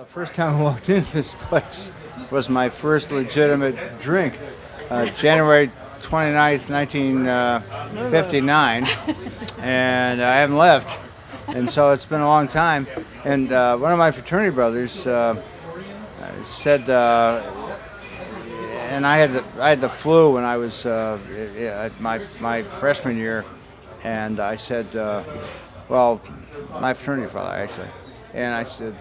The first time I walked into this place was my first legitimate drink, January 29th, 1959, and I haven't left, and so it's been a long time. And one of my fraternity brothers said, and I had the flu when I was my freshman year, and I said, well, my fraternity father actually. And I said,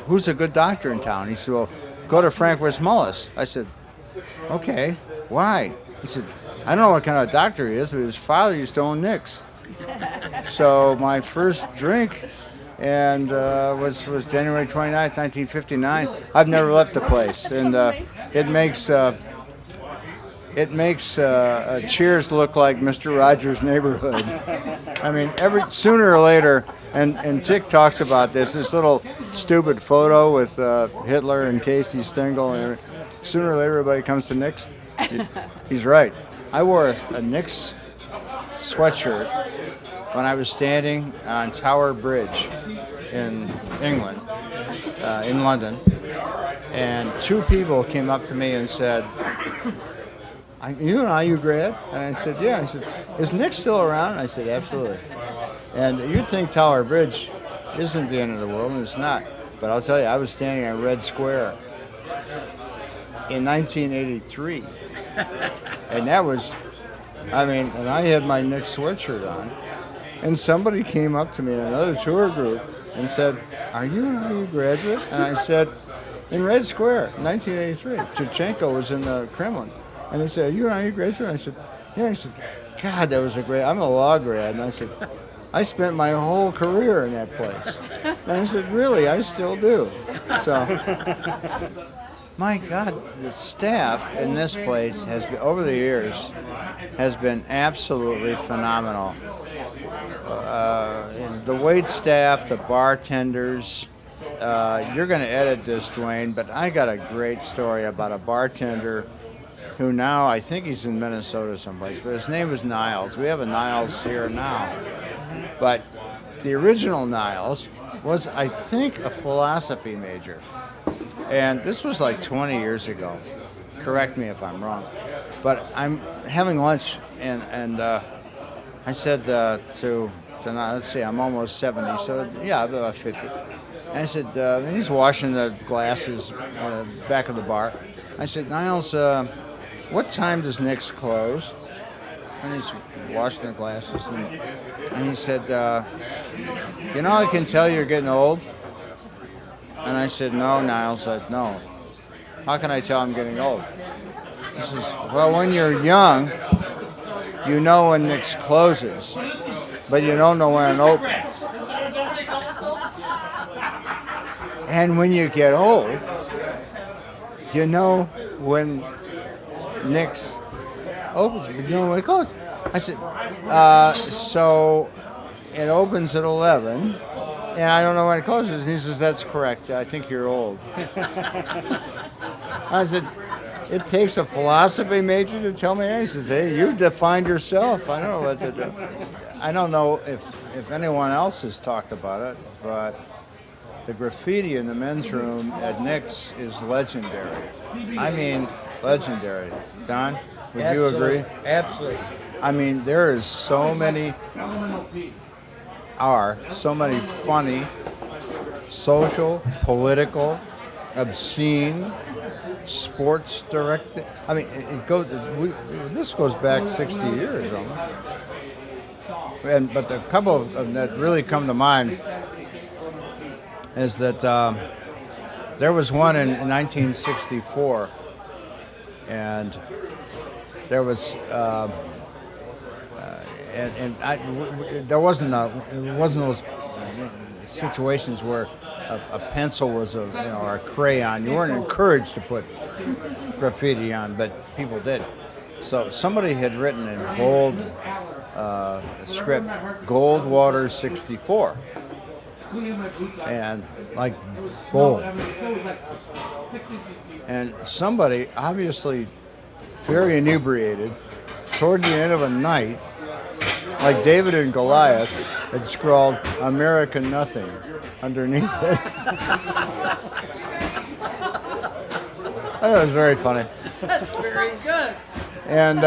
who's a good doctor in town? He said, well, go to Frank Westmullis. I said, okay, why? He said, I don't know what kind of doctor he is, but his father used to own Nick's. So my first drink and was January 29th, 1959. I've never left the place, and it makes Cheers look like Mr. Rogers' Neighborhood. I mean, sooner or later, and Tick talks about this little stupid photo with Hitler and Casey Stengel, and sooner or later everybody comes to Nick's. He's right. I wore a Nick's sweatshirt when I was standing on Tower Bridge in England, in London, and two people came up to me and said, you an IU grad? And I said, yeah. I said, is Nick still around? And I said, absolutely. And you'd think Tower Bridge isn't the end of the world, and it's not. But I'll tell you, I was standing on Red Square in 1983. And that was, and I had my Nick's sweatshirt on. And somebody came up to me in another tour group and said, are you an IU graduate? And I said, in Red Square, 1983. Chechenko was in the Kremlin. And they said, are you an IU graduate? I said, yeah. I said, God, that was I'm a law grad. And I said, I spent my whole career in that place. And I said, really? I still do. So, my God, the staff in this place has been, over the years, has been absolutely phenomenal. The wait staff, the bartenders. You're going to edit this, Duane, but I got a great story about a bartender who now, I think he's in Minnesota someplace, but his name was Niles. We have a Niles here now. But the original Niles was, I think, a philosophy major. And this was like 20 years ago. Correct me if I'm wrong. But I'm having lunch, and I said to let's see, I'm almost 70, so yeah, about 50. And I said, and he's washing the glasses back of the bar. I said, Niles, what time does Nick's close? And he's washing the glasses, and he said, I can tell you're getting old. And I said, no, Niles. I said, no. How can I tell I'm getting old? He says, well, when you're young, you know when Nick's closes, but you don't know when it opens. And when you get old, you know when Nick's opens, but you know when it closes. I said, so it opens at 11, and I don't know when it closes. And he says, that's correct. I think you're old. I said, it takes a philosophy major to tell me that. He says, hey, you defined yourself. I don't know what to do. I don't know if anyone else has talked about it, but the graffiti in the men's room at Nick's is legendary. I mean, legendary. Don, would you agree? Absolutely. I mean, there is so many funny, social, political, obscene, sports directed. I mean, this goes back 60 years almost. But the couple of them that really come to mind is that there was one in 1964, and there was there wasn't those situations where a pencil was or a crayon. You weren't encouraged to put graffiti on, but people did. So somebody had written in bold script, Goldwater 64. And like bold. And somebody, obviously very inebriated, toward the end of a night, like David and Goliath, had scrawled American Nothing underneath it. thought it was very funny. That's very good. And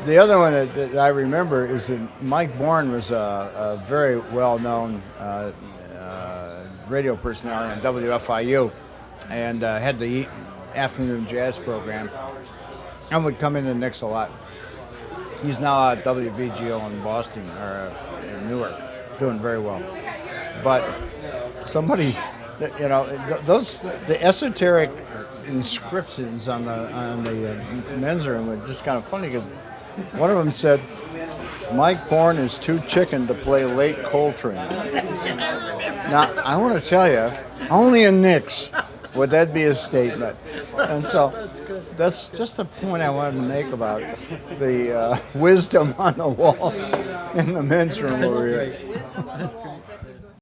the other one that I remember is that Mike Bourne was a very well-known radio personality on WFIU, and had the afternoon jazz program, and would come in and mix a lot. He's now at WVGO in Boston, or in Newark, doing very well. But somebody, the esoteric inscriptions on the men's room were just kind of funny, because one of them said, Mike Bourne is too chicken to play late Coltrane. Now, I want to tell you, only in Knicks would that be a statement. And so that's just a point I wanted to make about the wisdom on the walls in the men's room over here.